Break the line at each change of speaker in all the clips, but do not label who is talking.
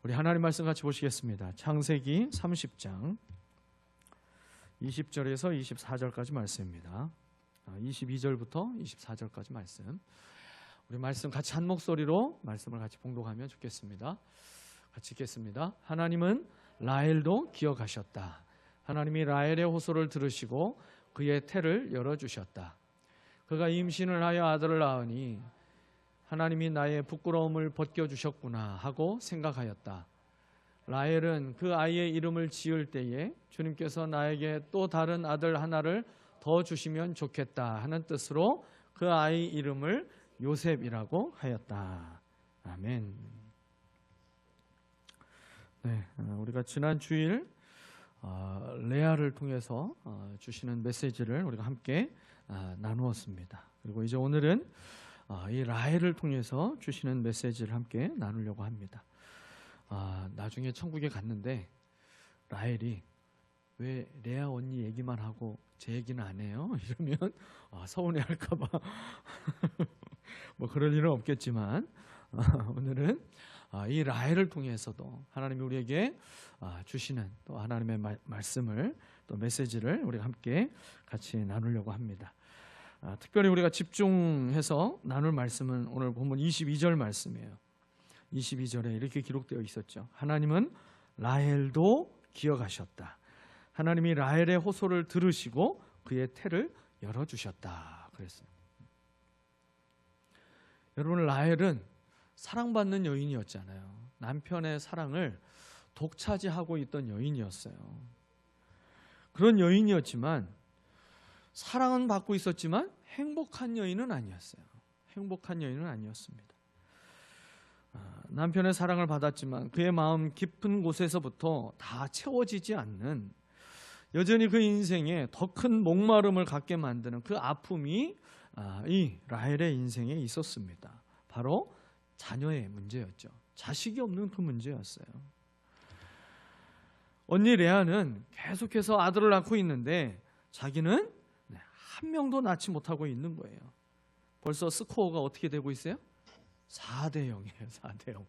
우리 하나님 말씀 같이 보시겠습니다. 창세기 30장 20절에서 24절까지 말씀입니다. 22절부터 24절까지 말씀. 우리 말씀 같이 한 목소리로 말씀을 같이 봉독하면 좋겠습니다. 같이 읽겠습니다. 하나님은 라헬도 기억하셨다. 하나님이 라헬의 호소를 들으시고 그의 태를 열어주셨다. 그가 임신을 하여 아들을 낳으니 하나님이 나의 부끄러움을 벗겨주셨구나 하고 생각하였다. 라헬은 그 아이의 이름을 지을 때에 주님께서 나에게 또 다른 아들 하나를 더 주시면 좋겠다 하는 뜻으로 그 아이 이름을 요셉이라고 하였다. 아멘. 네, 우리가 지난 주일 레아를 통해서 주시는 메시지를 우리가 함께 나누었습니다. 그리고 이제 오늘은 이 라헬을 통해서 주시는 메시지를 함께 나누려고 합니다. 나중에 천국에 갔는데 라헬이 왜 레아 언니 얘기만 하고 제 얘기는 안 해요? 이러면 서운해할까봐 뭐 그럴 일은 없겠지만 오늘은 이 라헬을 통해서도 하나님이 우리에게 주시는 또 하나님의 말씀을 또 메시지를 우리가 함께 같이 나누려고 합니다. 특별히 우리가 집중해서 나눌 말씀은 오늘 본문 22절 말씀이에요. 22절에 이렇게 기록되어 있었죠. 하나님은 라헬도 기억하셨다. 하나님이 라헬의 호소를 들으시고 그의 태를 열어주셨다 그랬어요. 여러분, 라헬은 사랑받는 여인이었잖아요. 남편의 사랑을 독차지하고 있던 여인이었어요. 그런 여인이었지만 사랑은 받고 있었지만 행복한 여인은 아니었어요. 행복한 여인은 아니었습니다. 남편의 사랑을 받았지만 그의 마음 깊은 곳에서부터 다 채워지지 않는, 여전히 그 인생에 더 큰 목마름을 갖게 만드는 그 아픔이 이 라헬의 인생에 있었습니다. 바로 자녀의 문제였죠. 자식이 없는 그 문제였어요. 언니 레아는 계속해서 아들을 낳고 있는데 자기는 한 명도 낳지 못하고 있는 거예요. 벌써 스코어가 어떻게 되고 있어요? 4대 0이에요. 4대 0.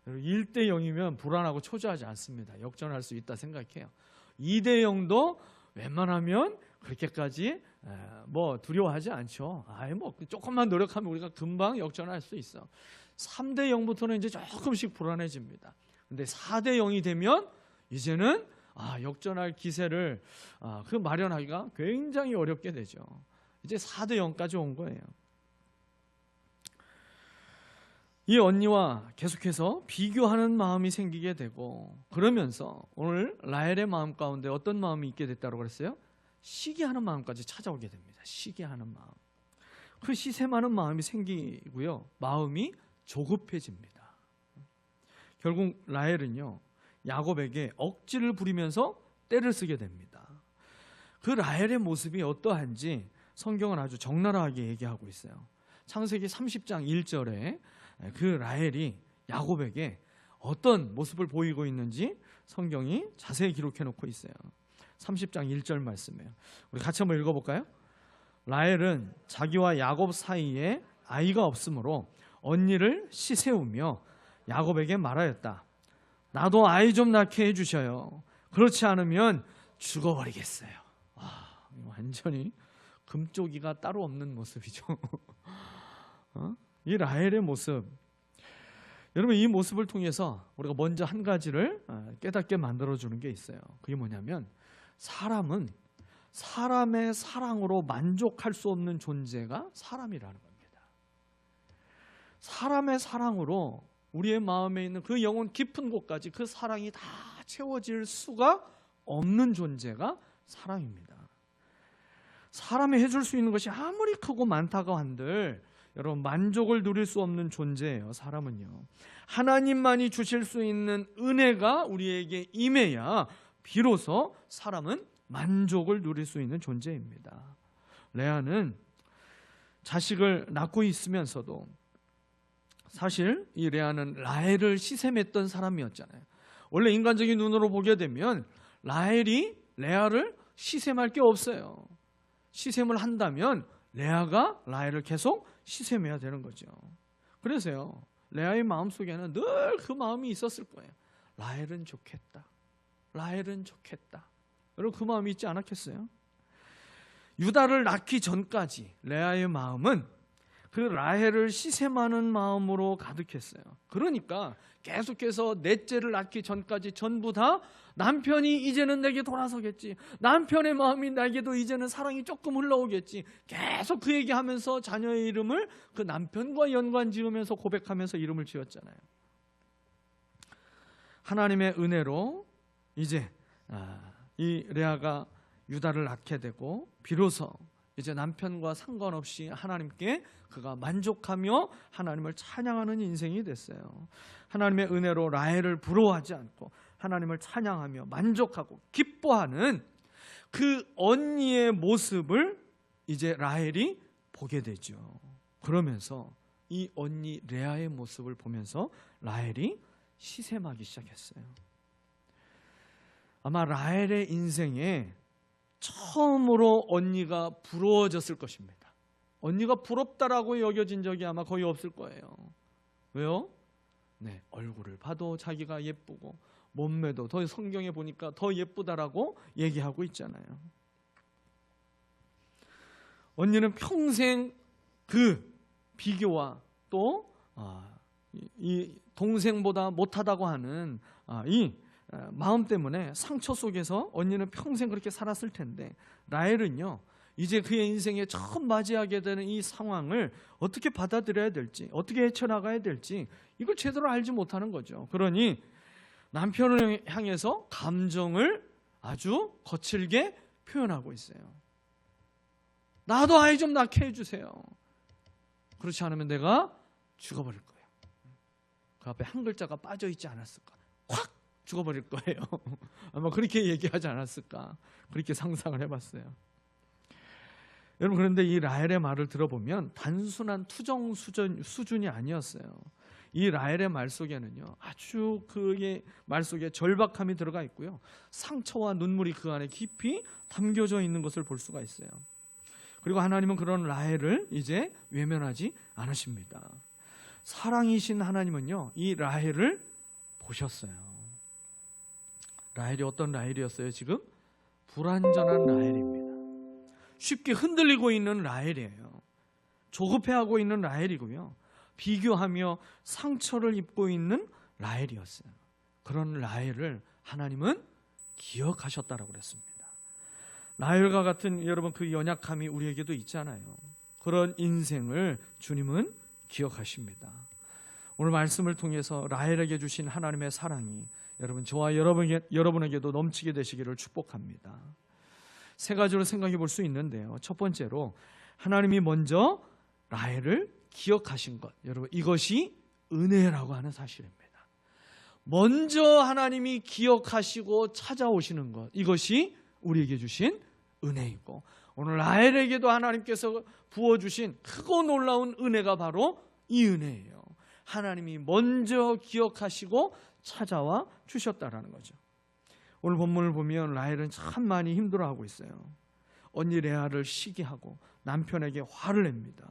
1대 0이면 불안하고 초조하지 않습니다. 역전할 수 있다 생각해요. 2대 0도 웬만하면 그렇게까지 뭐 두려워하지 않죠. 뭐 조금만 노력하면 우리가 금방 역전할 수 있어. 3대 0부터는 이제 조금씩 불안해집니다. 근데 4대 0이 되면 이제는 역전할 기세를 그 마련하기가 굉장히 어렵게 되죠. 이제 4대 0까지 온 거예요. 이 언니와 계속해서 비교하는 마음이 생기게 되고, 그러면서 오늘 라헬의 마음 가운데 어떤 마음이 있게 됐다고 그랬어요? 시기하는 마음까지 찾아오게 됩니다. 시기하는 마음. 그 시샘하는 마음이 생기고요. 마음이 조급해집니다. 결국 라헬은요, 야곱에게 억지를 부리면서 떼를 쓰게 됩니다. 그 라헬의 모습이 어떠한지 성경은 아주 적나라하게 얘기하고 있어요. 창세기 30장 1절에 그 라헬이 야곱에게 어떤 모습을 보이고 있는지 성경이 자세히 기록해 놓고 있어요. 30장 1절 말씀이에요. 우리 같이 한번 읽어볼까요? 라헬은 자기와 야곱 사이에 아이가 없으므로 언니를 시세우며 야곱에게 말하였다. 나도 아이 좀 낳게 해주셔요. 그렇지 않으면 죽어버리겠어요. 완전히 금쪽이가 따로 없는 모습이죠. 이 라헬의 모습, 여러분, 이 모습을 통해서 우리가 먼저 한 가지를 깨닫게 만들어주는 게 있어요. 그게 뭐냐면, 사람은 사람의 사랑으로 만족할 수 없는 존재가 사람이라는 겁니다. 사람의 사랑으로 우리의 마음에 있는 그 영혼 깊은 곳까지 그 사랑이 다 채워질 수가 없는 존재가 사랑입니다. 사람이 해줄 수 있는 것이 아무리 크고 많다고 한들 여러분, 만족을 누릴 수 없는 존재예요. 사람은요. 하나님만이 주실 수 있는 은혜가 우리에게 임해야 비로소 사람은 만족을 누릴 수 있는 존재입니다. 레아는 자식을 낳고 있으면서도 사실 이 레아는 라헬을 시샘했던 사람이었잖아요. 원래 인간적인 눈으로 보게 되면 라헬이 레아를 시샘할 게 없어요. 시샘을 한다면 레아가 라헬을 계속 시샘해야 되는 거죠. 그래서요, 레아의 마음속에는 늘 그 마음이 있었을 거예요. 라헬은 좋겠다. 라헬은 좋겠다. 여러분 그 마음이 있지 않았겠어요? 유다를 낳기 전까지 레아의 마음은 그 라헬을 시샘하는 마음으로 가득했어요. 그러니까 계속해서 넷째를 낳기 전까지 전부 다 남편이 이제는 내게 돌아서겠지, 남편의 마음이 나에게도 이제는 사랑이 조금 흘러오겠지, 계속 그 얘기하면서 자녀의 이름을 그 남편과 연관 지으면서 고백하면서 이름을 지었잖아요. 하나님의 은혜로 이제 이 레아가 유다를 낳게 되고 비로소 이제 남편과 상관없이 하나님께 그가 만족하며 하나님을 찬양하는 인생이 됐어요. 하나님의 은혜로 라헬을 부러워하지 않고 하나님을 찬양하며 만족하고 기뻐하는 그 언니의 모습을 이제 라헬이 보게 되죠. 그러면서 이 언니 레아의 모습을 보면서 라헬이 시샘하기 시작했어요. 아마 라헬의 인생에 처음으로 언니가 부러워졌을 것입니다. 언니가 부럽다라고 여겨진 적이 아마 거의 없을 거예요. 왜요? 네, 얼굴을 봐도 자기가 예쁘고 몸매도 더 성경에 보니까 더 예쁘다라고 얘기하고 있잖아요. 언니는 평생 그 비교와 또 이 동생보다 못하다고 하는 이 마음 때문에 상처 속에서 언니는 평생 그렇게 살았을 텐데, 라헬은요 이제 그의 인생에 처음 맞이하게 되는 이 상황을 어떻게 받아들여야 될지, 어떻게 헤쳐나가야 될지 이걸 제대로 알지 못하는 거죠. 그러니 남편을 향해서 감정을 아주 거칠게 표현하고 있어요. 나도 아이 좀 낳게 해주세요. 그렇지 않으면 내가 죽어버릴 거예요. 그 앞에 한 글자가 빠져있지 않았을까? 확 죽어버릴 거예요. 아마 그렇게 얘기하지 않았을까? 그렇게 상상을 해봤어요. 여러분, 그런데 이 라헬의 말을 들어보면 단순한 투정 수준이 아니었어요. 이 라헬의 말 속에는요 아주 그의 말 속에 절박함이 들어가 있고요, 상처와 눈물이 그 안에 깊이 담겨져 있는 것을 볼 수가 있어요. 그리고 하나님은 그런 라헬을 이제 외면하지 않으십니다. 사랑이신 하나님은요 이 라헬을 보셨어요. 라헬이 어떤 라헬이었어요? 지금 불완전한 라헬입니다. 쉽게 흔들리고 있는 라헬이에요. 조급해하고 있는 라헬이고요, 비교하며 상처를 입고 있는 라헬이었어요. 그런 라헬을 하나님은 기억하셨다라고 그랬습니다. 라헬과 같은 여러분 그 연약함이 우리에게도 있잖아요. 그런 인생을 주님은 기억하십니다. 오늘 말씀을 통해서 라헬에게 주신 하나님의 사랑이 여러분 저와 여러분에게도 넘치게 되시기를 축복합니다. 세 가지로 생각해 볼 수 있는데요, 첫 번째로 하나님이 먼저 라헬을 기억하신 것, 여러분 이것이 은혜라고 하는 사실입니다. 먼저 하나님이 기억하시고 찾아오시는 것, 이것이 우리에게 주신 은혜이고, 오늘 라헬에게도 하나님께서 부어주신 크고 놀라운 은혜가 바로 이 은혜예요. 하나님이 먼저 기억하시고 찾아와 주셨다라는 거죠. 오늘 본문을 보면 라헬은 참 많이 힘들어하고 있어요. 언니 레아를 시기하고 남편에게 화를 냅니다.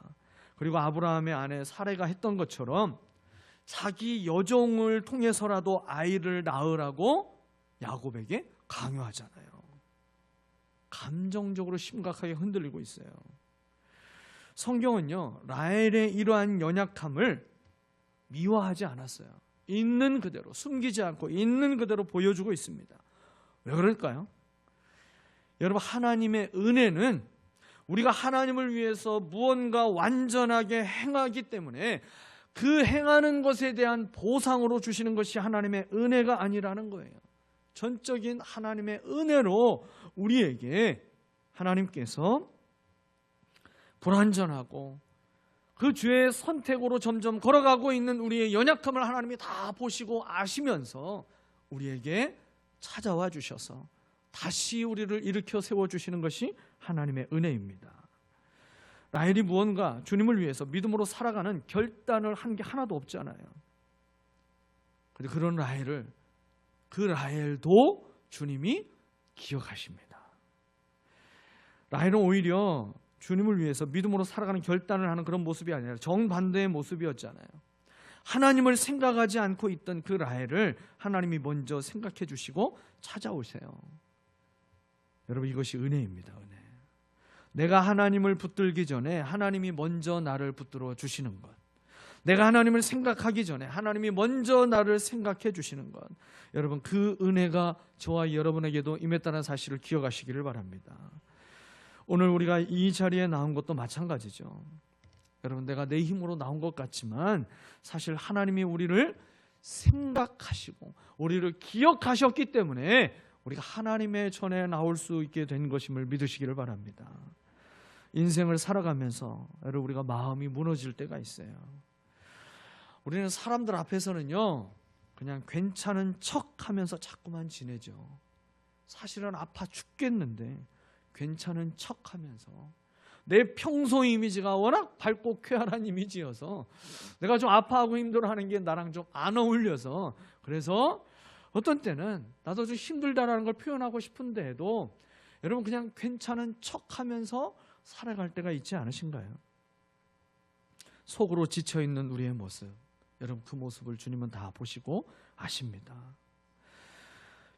그리고 아브라함의 아내 사레가 했던 것처럼 자기 여종을 통해서라도 아이를 낳으라고 야곱에게 강요하잖아요. 감정적으로 심각하게 흔들리고 있어요. 성경은요 라헬의 이러한 연약함을 미화하지 않았어요. 있는 그대로, 숨기지 않고 있는 그대로 보여주고 있습니다. 왜 그럴까요? 여러분, 하나님의 은혜는 우리가 하나님을 위해서 무언가 완전하게 행하기 때문에 그 행하는 것에 대한 보상으로 주시는 것이 하나님의 은혜가 아니라는 거예요. 전적인 하나님의 은혜로 우리에게 하나님께서 불완전하고 그 죄의 선택으로 점점 걸어가고 있는 우리의 연약함을 하나님이 다 보시고 아시면서 우리에게 찾아와 주셔서 다시 우리를 일으켜 세워주시는 것이 하나님의 은혜입니다. 라헬이 무언가 주님을 위해서 믿음으로 살아가는 결단을 한 게 하나도 없잖아요. 그런데 그런 라헬을, 그 라헬도 주님이 기억하십니다. 라헬은 오히려 주님을 위해서 믿음으로 살아가는 결단을 하는 그런 모습이 아니라 정반대의 모습이었잖아요. 하나님을 생각하지 않고 있던 그 라헬을 하나님이 먼저 생각해 주시고 찾아오세요. 여러분, 이것이 은혜입니다. 은혜. 내가 하나님을 붙들기 전에 하나님이 먼저 나를 붙들어 주시는 것, 내가 하나님을 생각하기 전에 하나님이 먼저 나를 생각해 주시는 것, 여러분, 그 은혜가 저와 여러분에게도 임했다는 사실을 기억하시기를 바랍니다. 오늘 우리가 이 자리에 나온 것도 마찬가지죠. 여러분, 내가 내 힘으로 나온 것 같지만 사실 하나님이 우리를 생각하시고 우리를 기억하셨기 때문에 우리가 하나님의 전에 나올 수 있게 된 것임을 믿으시기를 바랍니다. 인생을 살아가면서 여러분, 우리가 마음이 무너질 때가 있어요. 우리는 사람들 앞에서는요, 그냥 괜찮은 척하면서 자꾸만 지내죠. 사실은 아파 죽겠는데 괜찮은 척하면서, 내 평소 이미지가 워낙 밝고 쾌활한 이미지여서 내가 좀 아파하고 힘들어하는 게 나랑 좀 안 어울려서, 그래서 어떤 때는 나도 좀 힘들다라는 걸 표현하고 싶은데도 여러분, 그냥 괜찮은 척하면서 살아갈 때가 있지 않으신가요? 속으로 지쳐있는 우리의 모습, 여러분, 그 모습을 주님은 다 보시고 아십니다.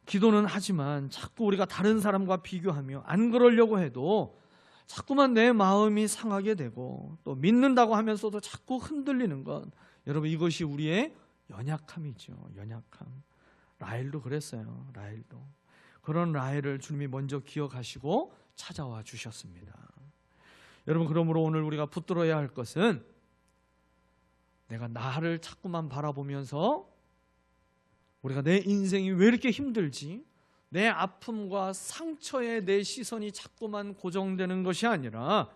기도는 하지만 자꾸 우리가 다른 사람과 비교하며 안 그러려고 해도 자꾸만 내 마음이 상하게 되고, 또 믿는다고 하면서도 자꾸 흔들리는 것, 여러분, 이것이 우리의 연약함이죠. 연약함. 라헬도 그랬어요. 라헬도. 그런 라헬을 주님이 먼저 기억하시고 찾아와 주셨습니다. 여러분, 그러므로 오늘 우리가 붙들어야 할 것은, 내가 나를 자꾸만 바라보면서 우리가 내 인생이 왜 이렇게 힘들지? 내 아픔과 상처에 내 시선이 자꾸만 고정되는 것이 아니라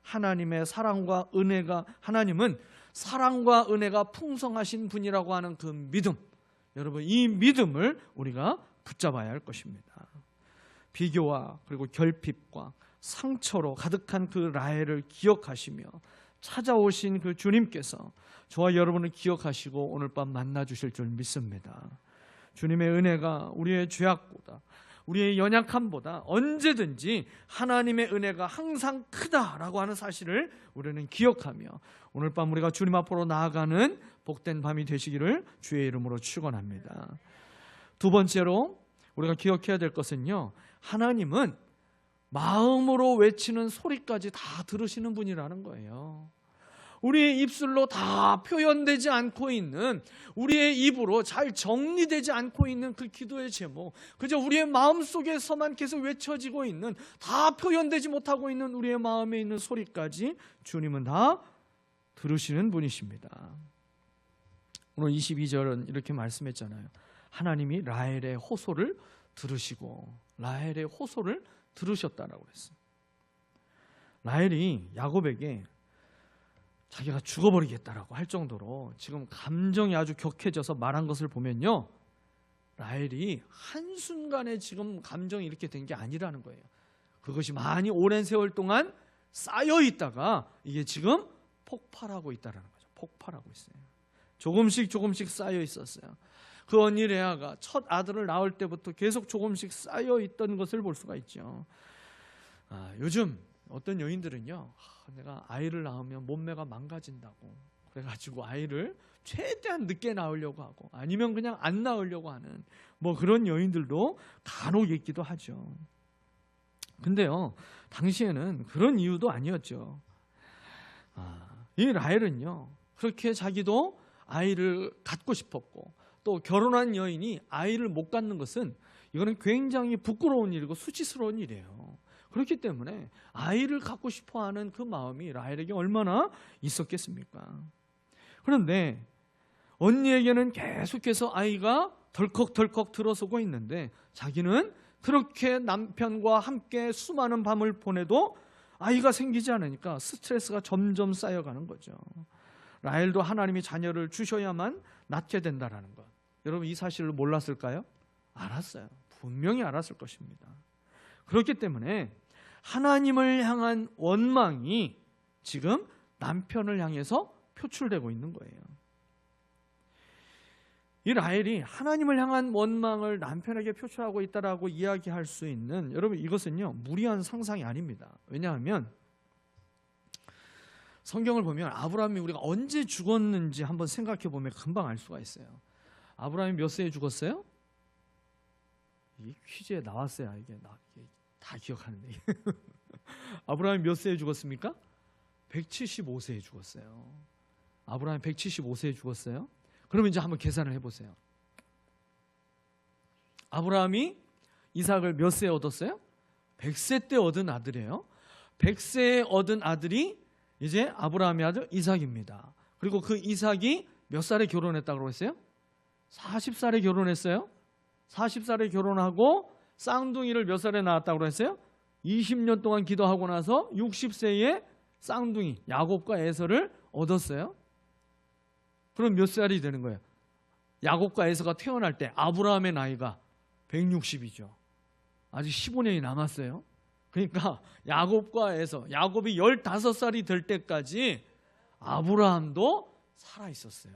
하나님의 사랑과 은혜가, 하나님은 사랑과 은혜가 풍성하신 분이라고 하는 그 믿음, 여러분, 이 믿음을 우리가 붙잡아야 할 것입니다. 비교와 그리고 결핍과 상처로 가득한 그 라헬을 기억하시며 찾아오신 그 주님께서 저와 여러분을 기억하시고 오늘 밤 만나 주실 줄 믿습니다. 주님의 은혜가 우리의 죄악보다, 우리의 연약함보다 언제든지 하나님의 은혜가 항상 크다라고 하는 사실을 우리는 기억하며 오늘 밤 우리가 주님 앞으로 나아가는 복된 밤이 되시기를 주의 이름으로 축원합니다. 두 번째로 우리가 기억해야 될 것은요, 하나님은 마음으로 외치는 소리까지 다 들으시는 분이라는 거예요. 우리의 입술로 다 표현되지 않고 있는, 우리의 입으로 잘 정리되지 않고 있는 그 기도의 제목, 그저 우리의 마음속에서만 계속 외쳐지고 있는, 다 표현되지 못하고 있는 우리의 마음에 있는 소리까지 주님은 다 들으시는 분이십니다. 오늘 22절은 이렇게 말씀했잖아요. 하나님이 라헬의 호소를 들으시고, 라헬의 호소를 들으셨다라고 그랬어요. 라헬이 야곱에게 자기가 죽어버리겠다라고 할 정도로 지금 감정이 아주 격해져서 말한 것을 보면요, 라헬이 한순간에 지금 감정이 이렇게 된 게 아니라는 거예요. 그것이 많이 오랜 세월 동안 쌓여 있다가 이게 지금 폭발하고 있다는 거죠. 폭발하고 있어요. 조금씩 쌓여 있었어요. 그 언니 레아가 첫 아들을 낳을 때부터 계속 조금씩 쌓여 있던 것을 볼 수가 있죠. 요즘 어떤 여인들은요, 내가 아이를 낳으면 몸매가 망가진다고 그래가지고 아이를 최대한 늦게 낳으려고 하고, 아니면 그냥 안 낳으려고 하는 뭐 그런 여인들도 간혹 있기도 하죠. 근데요, 당시에는 그런 이유도 아니었죠. 이 라헬은요, 그렇게 자기도 아이를 갖고 싶었고, 또 결혼한 여인이 아이를 못 갖는 것은 이거는 굉장히 부끄러운 일이고 수치스러운 일이에요. 그렇기 때문에 아이를 갖고 싶어하는 그 마음이 라헬에게 얼마나 있었겠습니까? 그런데 언니에게는 계속해서 아이가 덜컥덜컥 들어서고 있는데, 자기는 그렇게 남편과 함께 수많은 밤을 보내도 아이가 생기지 않으니까 스트레스가 점점 쌓여가는 거죠. 라헬도 하나님이 자녀를 주셔야만 낳게 된다라는 것, 여러분, 이 사실을 몰랐을까요? 알았어요. 분명히 알았을 것입니다. 그렇기 때문에 하나님을 향한 원망이 지금 남편을 향해서 표출되고 있는 거예요. 이 라헬이 하나님을 향한 원망을 남편에게 표출하고 있다라고 이야기할 수 있는, 여러분, 이것은요 무리한 상상이 아닙니다. 왜냐하면 성경을 보면 아브라함이 우리가 언제 죽었는지 한번 생각해 보면 금방 알 수가 있어요. 아브라함이 몇 세에 죽었어요? 이 퀴즈에 나왔어요. 이게 다 기억하는데. 아브라함이 몇 세에 죽었습니까? 175세에 죽었어요. 아브라함이 175세에 죽었어요. 그러면 이제 한번 계산을 해보세요. 아브라함이 이삭을 몇 세에 얻었어요? 100세 때 얻은 아들이에요. 100세에 얻은 아들이 이제 아브라함의 아들 이삭입니다. 그리고 그 이삭이 몇 살에 결혼했다고 했어요? 40살에 결혼했어요. 40살에 결혼하고 쌍둥이를 몇 살에 낳았다고 했어요? 20년 동안 기도하고 나서 60세에 쌍둥이 야곱과 에서를 얻었어요. 그럼 몇 살이 되는 거예요? 야곱과 에서가 태어날 때 아브라함의 나이가 160이죠. 아직 15년이 남았어요. 그러니까 야곱과 에서, 야곱이 15살이 될 때까지 아브라함도 살아있었어요.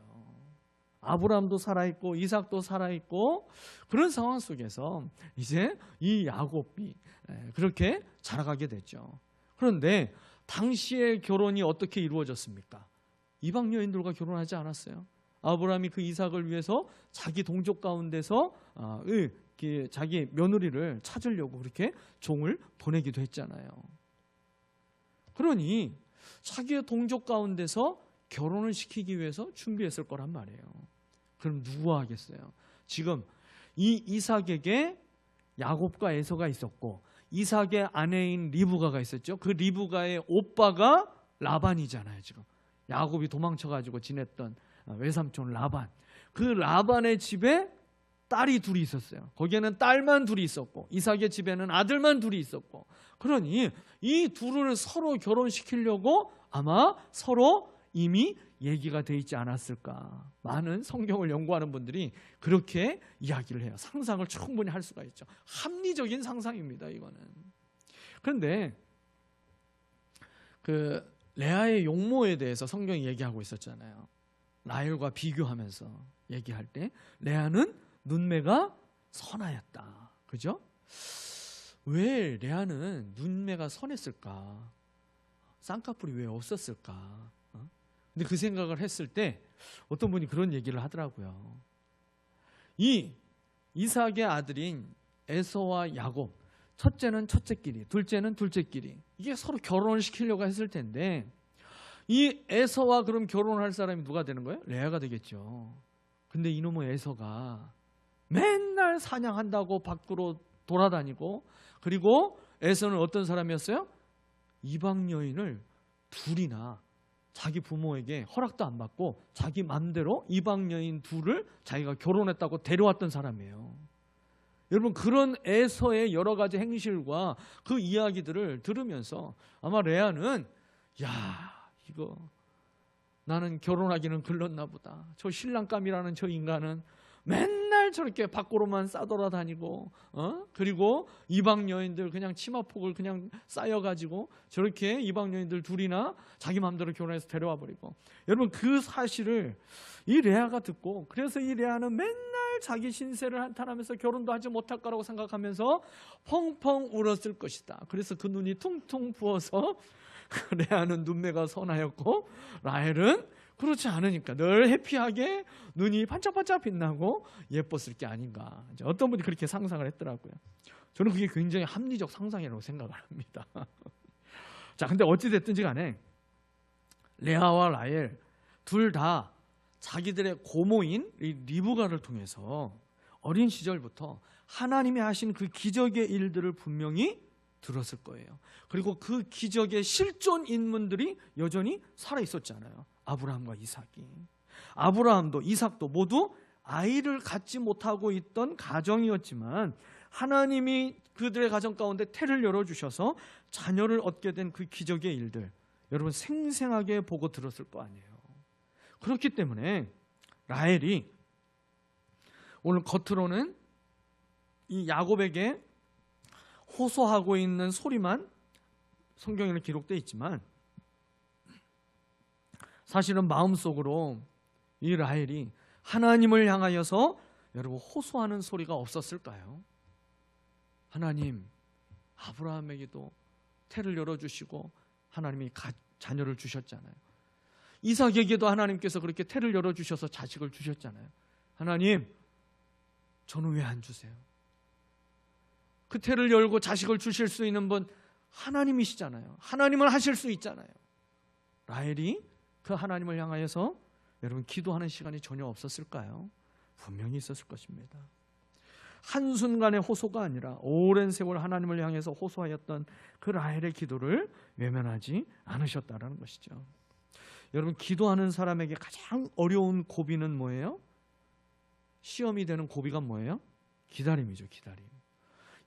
아브라함도 살아있고 이삭도 살아있고 그런 상황 속에서 이제 이 야곱이 그렇게 자라가게 됐죠. 그런데 당시의 결혼이 어떻게 이루어졌습니까? 이방 여인들과 결혼하지 않았어요. 아브라함이 그 이삭을 위해서 자기 동족 가운데서 자기 며느리를 찾으려고 그렇게 종을 보내기도 했잖아요. 그러니 자기의 동족 가운데서 결혼을 시키기 위해서 준비했을 거란 말이에요. 그럼 누구와 하겠어요? 지금 이 이삭에게 야곱과 에서가 있었고 이삭의 아내인 리브가가 있었죠. 그 리브가의 오빠가 라반이잖아요. 지금 야곱이 도망쳐가지고 지냈던 외삼촌 라반. 그 라반의 집에 딸이 둘이 있었어요. 거기에는 딸만 둘이 있었고 이삭의 집에는 아들만 둘이 있었고, 그러니 이 둘을 서로 결혼시키려고 아마 서로 이미 얘기가 돼 있지 않았을까. 많은 성경을 연구하는 분들이 그렇게 이야기를 해요. 상상을 충분히 할 수가 있죠. 합리적인 상상입니다, 이거는. 그런데 그 레아의 용모에 대해서 성경이 얘기하고 있었잖아요. 라헬과 비교하면서 얘기할 때 레아는 눈매가 선하였다. 그죠? 왜 레아는 눈매가 선했을까? 쌍꺼풀이 왜 없었을까? 근데 그 생각을 했을 때 어떤 분이 그런 얘기를 하더라고요. 이 이삭의 아들인 에서와 야곱, 첫째는 첫째끼리, 둘째는 둘째끼리, 이게 서로 결혼을 시키려고 했을 텐데 이 에서와 그럼 결혼할 사람이 누가 되는 거예요? 레아가 되겠죠. 근데 이놈의 에서가 맨날 사냥한다고 밖으로 돌아다니고, 그리고 에서는 어떤 사람이었어요? 이방 여인을 둘이나 자기 부모에게 허락도 안 받고 자기 맘대로 이방 여인 둘을 자기가 결혼했다고 데려왔던 사람이에요. 여러분, 그런 에서의 여러 가지 행실과 그 이야기들을 들으면서 아마 레아는 이거 나는 결혼하기는 글렀나 보다. 저 신랑감이라는 저 인간은 맨날 저렇게 밖으로만 싸돌아다니고 그리고 이방 여인들 그냥 치마폭을 그냥 쌓여가지고 저렇게 이방 여인들 둘이나 자기 마음대로 결혼해서 데려와 버리고. 여러분, 그 사실을 이 레아가 듣고, 그래서 이 레아는 맨날 자기 신세를 한탄하면서 결혼도 하지 못할 거라고 생각하면서 펑펑 울었을 것이다. 그래서 그 눈이 퉁퉁 부어서 레아는 눈매가 선하였고 라헬은 그렇지 않으니까 늘 해피하게 눈이 반짝반짝 빛나고 예뻤을 게 아닌가. 이제 어떤 분이 그렇게 상상을 했더라고요. 저는 그게 굉장히 합리적 상상이라고 생각을 합니다. 자, 근데 어찌 됐든지 간에 레아와 라헬 둘 다 자기들의 고모인 리브가를 통해서 어린 시절부터 하나님이 하신 그 기적의 일들을 분명히 들었을 거예요. 그리고 그 기적의 실존 인물들이 여전히 살아 있었잖아요. 아브라함과 이삭이. 아브라함도 이삭도 모두 아이를 갖지 못하고 있던 가정이었지만 하나님이 그들의 가정 가운데 태를 열어주셔서 자녀를 얻게 된 그 기적의 일들, 여러분 생생하게 보고 들었을 거 아니에요. 그렇기 때문에 라헬이 오늘 겉으로는 이 야곱에게 호소하고 있는 소리만 성경에는 기록되어 있지만 사실은 마음속으로 이 라헬이 하나님을 향하여서 여러분 호소하는 소리가 없었을까요? 하나님, 아브라함에게도 태를 열어주시고 하나님이 자녀를 주셨잖아요. 이삭에게도 하나님께서 그렇게 태를 열어주셔서 자식을 주셨잖아요. 하나님, 저는 왜 안 주세요? 그 태를 열고 자식을 주실 수 있는 분 하나님이시잖아요. 하나님은 하실 수 있잖아요. 라헬이 그 하나님을 향하여서 여러분 기도하는 시간이 전혀 없었을까요? 분명히 있었을 것입니다. 한순간의 호소가 아니라 오랜 세월 하나님을 향해서 호소하였던 그 라헬의 기도를 외면하지 않으셨다는 것이죠. 여러분, 기도하는 사람에게 가장 어려운 고비는 뭐예요? 시험이 되는 고비가 뭐예요? 기다림이죠. 기다림.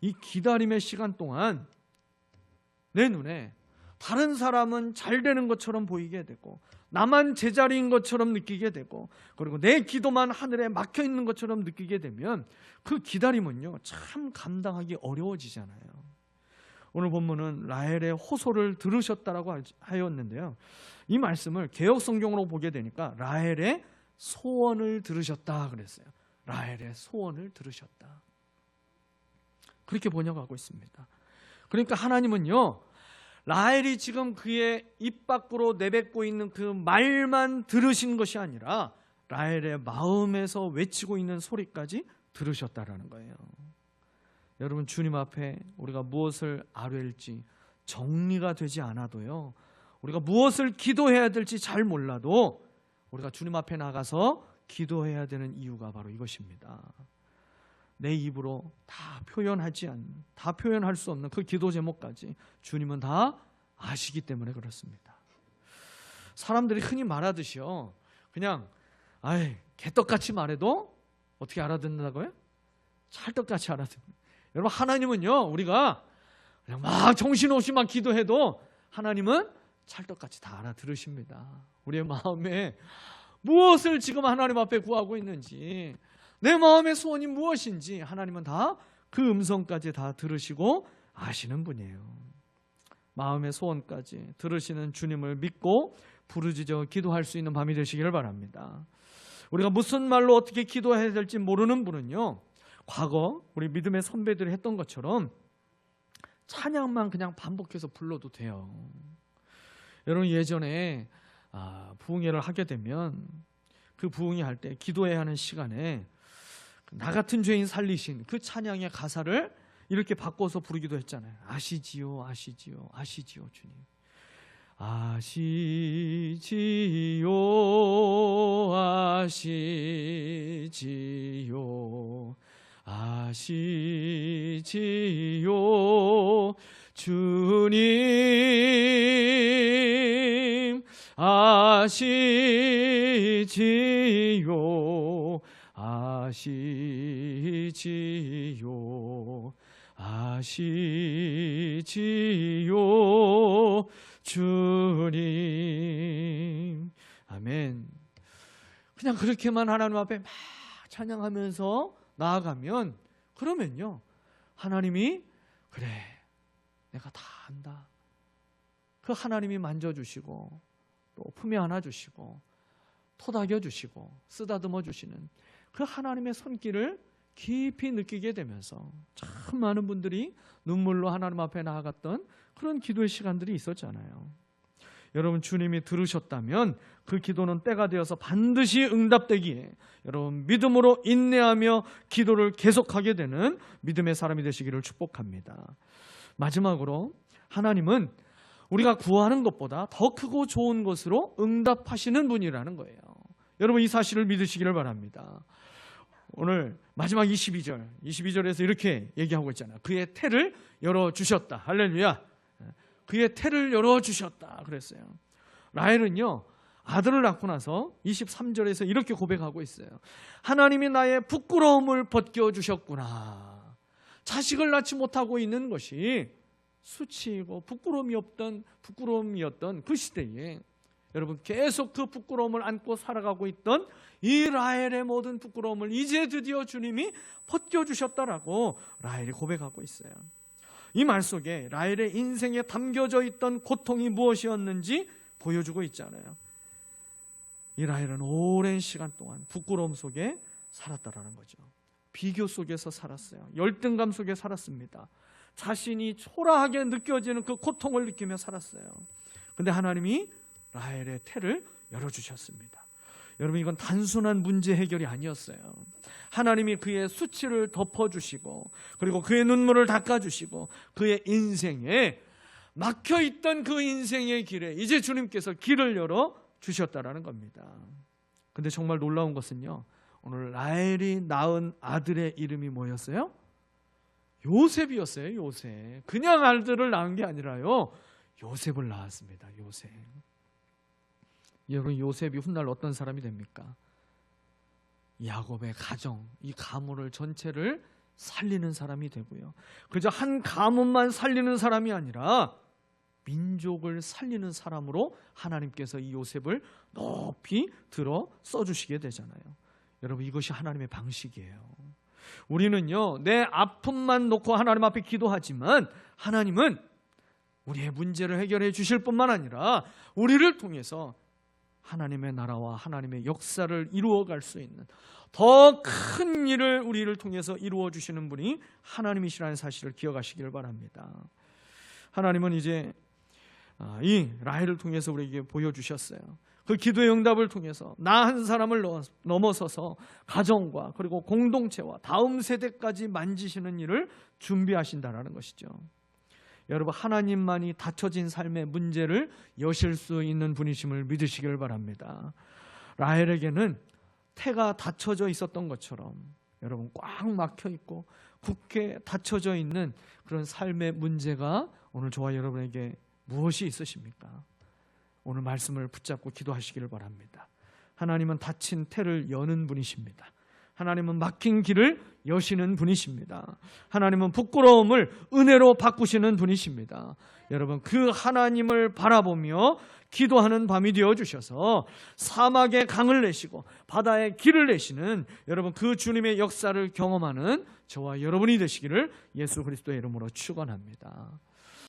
이 기다림의 시간 동안 내 눈에 다른 사람은 잘 되는 것처럼 보이게 되고, 나만 제자리인 것처럼 느끼게 되고, 그리고 내 기도만 하늘에 막혀 있는 것처럼 느끼게 되면 그 기다림은요 참 감당하기 어려워지잖아요. 오늘 본문은 라헬의 호소를 들으셨다라고 하였는데요, 이 말씀을 개역 성경으로 보게 되니까 라헬의 소원을 들으셨다 그랬어요. 라헬의 소원을 들으셨다, 그렇게 번역하고 있습니다. 그러니까 하나님은요, 라헬이 지금 그의 입 밖으로 내뱉고 있는 그 말만 들으신 것이 아니라 라헬의 마음에서 외치고 있는 소리까지 들으셨다라는 거예요. 여러분, 주님 앞에 우리가 무엇을 아뢰일지 정리가 되지 않아도요, 우리가 무엇을 기도해야 될지 잘 몰라도 우리가 주님 앞에 나가서 기도해야 되는 이유가 바로 이것입니다. 내 입으로 다 표현할 수 없는 그 기도 제목까지 주님은 다 아시기 때문에 그렇습니다. 사람들이 흔히 말하듯이요, 그냥 개떡같이 말해도 어떻게 알아듣는다고요? 찰떡같이 알아듣는. 여러분, 하나님은요, 우리가 그냥 막 정신없이만 기도해도 하나님은 찰떡같이 다 알아들으십니다. 우리의 마음에 무엇을 지금 하나님 앞에 구하고 있는지, 내 마음의 소원이 무엇인지 하나님은 다 그 음성까지 다 들으시고 아시는 분이에요. 마음의 소원까지 들으시는 주님을 믿고 부르짖어 기도할 수 있는 밤이 되시기를 바랍니다. 우리가 무슨 말로 어떻게 기도해야 될지 모르는 분은요, 과거 우리 믿음의 선배들이 했던 것처럼 찬양만 그냥 반복해서 불러도 돼요. 여러분, 예전에 부흥회를 하게 되면 그 부흥회 할 때 기도해야 하는 시간에 나 같은 죄인 살리신 그 찬양의 가사를 이렇게 바꿔서 부르기도 했잖아요. 아시지요, 아시지요, 아시지요, 주님. 아시지요, 아시지요, 아시지요, 주님 아시지요, 아시지요, 아시지요, 주님. 아멘. 그냥 그렇게만 하나님 앞에 막 찬양하면서 나아가면, 그러면요, 하나님이 그래, 내가 다 안다, 그 하나님이 만져주시고 또 품에 안아주시고 토닥여주시고 쓰다듬어 주시는 그 하나님의 손길을 깊이 느끼게 되면서 참 많은 분들이 눈물로 하나님 앞에 나아갔던 그런 기도의 시간들이 있었잖아요. 여러분, 주님이 들으셨다면 그 기도는 때가 되어서 반드시 응답되기에 여러분 믿음으로 인내하며 기도를 계속하게 되는 믿음의 사람이 되시기를 축복합니다. 마지막으로, 하나님은 우리가 구하는 것보다 더 크고 좋은 것으로 응답하시는 분이라는 거예요. 여러분, 이 사실을 믿으시기를 바랍니다. 오늘 마지막 22절에서 이렇게 얘기하고 있잖아요. 그의 태를 열어주셨다. 할렐루야. 그의 태를 열어주셨다 그랬어요. 라헬은요, 아들을 낳고 나서 23절에서 이렇게 고백하고 있어요. 하나님이 나의 부끄러움을 벗겨주셨구나. 자식을 낳지 못하고 있는 것이 수치이고 부끄러움이었던 그 시대에 여러분, 계속 그 부끄러움을 안고 살아가고 있던 이 라헬의 모든 부끄러움을 이제 드디어 주님이 벗겨주셨다라고 라헬이 고백하고 있어요. 이 말 속에 라헬의 인생에 담겨져 있던 고통이 무엇이었는지 보여주고 있잖아요. 이 라헬은 오랜 시간 동안 부끄러움 속에 살았다라는 거죠. 비교 속에서 살았어요. 열등감 속에 살았습니다. 자신이 초라하게 느껴지는 그 고통을 느끼며 살았어요. 근데 하나님이 라헬의 태를 열어주셨습니다. 여러분, 이건 단순한 문제 해결이 아니었어요. 하나님이 그의 수치를 덮어주시고, 그리고 그의 눈물을 닦아주시고, 그의 인생에 막혀있던 그 인생의 길에 이제 주님께서 길을 열어주셨다라는 겁니다. 근데 정말 놀라운 것은요, 오늘 라헬이 낳은 아들의 이름이 뭐였어요? 요셉이었어요. 요셉. 그냥 아들을 낳은 게 아니라요, 요셉을 낳았습니다. 요셉. 여러분, 요셉이 훗날 어떤 사람이 됩니까? 야곱의 가정, 이 가문을 전체를 살리는 사람이 되고요, 그저 한 가문만 살리는 사람이 아니라 민족을 살리는 사람으로 하나님께서 이 요셉을 높이 들어 써주시게 되잖아요. 여러분, 이것이 하나님의 방식이에요. 우리는요, 내 아픔만 놓고 하나님 앞에 기도하지만 하나님은 우리의 문제를 해결해 주실 뿐만 아니라 우리를 통해서 하나님의 나라와 하나님의 역사를 이루어갈 수 있는 더 큰 일을 우리를 통해서 이루어 주시는 분이 하나님이시라는 사실을 기억하시기를 바랍니다. 하나님은 이제 이 라헬을 통해서 우리에게 보여주셨어요. 그 기도의 응답을 통해서 나 한 사람을 넘어서서 가정과 그리고 공동체와 다음 세대까지 만지시는 일을 준비하신다라는 것이죠. 여러분, 하나님만이 닫혀진 삶의 문제를 여실 수 있는 분이심을 믿으시길 바랍니다. 라헬에게는 태가 닫혀져 있었던 것처럼 여러분, 꽉 막혀 있고 굳게 닫혀져 있는 그런 삶의 문제가 오늘 저와 여러분에게 무엇이 있으십니까? 오늘 말씀을 붙잡고 기도하시기를 바랍니다. 하나님은 닫힌 태를 여는 분이십니다. 하나님은 막힌 길을 여시는 분이십니다. 하나님은 부끄러움을 은혜로 바꾸시는 분이십니다. 여러분, 그 하나님을 바라보며 기도하는 밤이 되어주셔서 사막에 강을 내시고 바다에 길을 내시는 여러분, 그 주님의 역사를 경험하는 저와 여러분이 되시기를 예수 그리스도의 이름으로 축원합니다.